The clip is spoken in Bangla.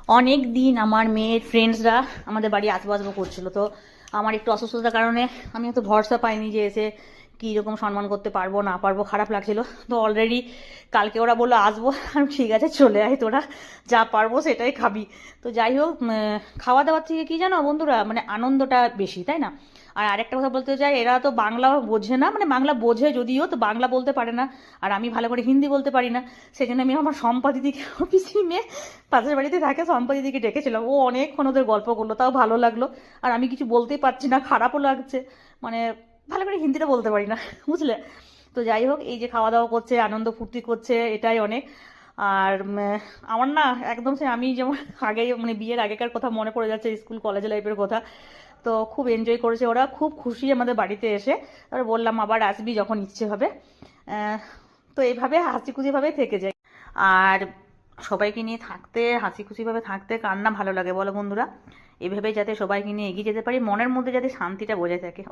অনেক দিন আমার মেয়ের ফ্রেন্ডসরা আমাদের বাড়ি আসবো আসবো করছিল। তো আমার একটু অসুস্থতার কারণে আমি হয়তো ভরসা পাইনি যে এসে কী রকম সম্মান করতে পারবো না পারবো, খারাপ লাগছিল। তো অলরেডি কালকে ওরা বললো আসবো, আমি ঠিক আছে চলে আয়, তোরা যা পারবো সেটাই খাবি। তো যাই হোক, খাওয়া দাওয়ার থেকে কি জানো বন্ধুরা, মানে আনন্দটা বেশি, তাই না? আর আরেকটা কথা বলতে চাই, এরা তো বাংলা বোঝে না, মানে বাংলা বোঝে যদিও, তো বাংলা বলতে পারে না। আর আমি ভালো করে হিন্দি বলতে পারি না। সেজন্য আমি আমার সম্পা দিদিকে, পিসি মেয়ে পাশের বাড়িতে থাকে, সম্পা দিদিকে ডেকেছিলাম। ও অনেকক্ষণ ওদের গল্প করলো, তাও ভালো লাগলো। আর আমি কিছু বলতেই পারছি না, খারাপও লাগছে, মানে ভালো করে হিন্দিটা বলতে পারি না, বুঝলে? তো যাই হোক, এই যে খাওয়া দাওয়া করছে, আনন্দ ফুর্তি করছে, এটাই অনেক। আর আমার না একদম সে আমি যেমন আগে, মানে বিয়ের আগেকার কথা মনে পড়ে যাচ্ছে, স্কুল কলেজ লাইফের কথা। তো খুব এনজয় করেছে ওরা, খুব খুশি আমাদের বাড়িতে এসে। তারপর বললাম আবার আসবি যখন ইচ্ছে হবে। আহ, তো এইভাবে হাসি খুশিভাবে থেকে যায়। আর সবাইকে নিয়ে থাকতে, হাসি খুশিভাবে থাকতে কার না ভালো লাগে বলো বন্ধুরা? এভাবে যাতে সবাইকে নিয়ে এগিয়ে যেতে পারি, মনের মধ্যে যাতে শান্তিটা বজায় থাকে।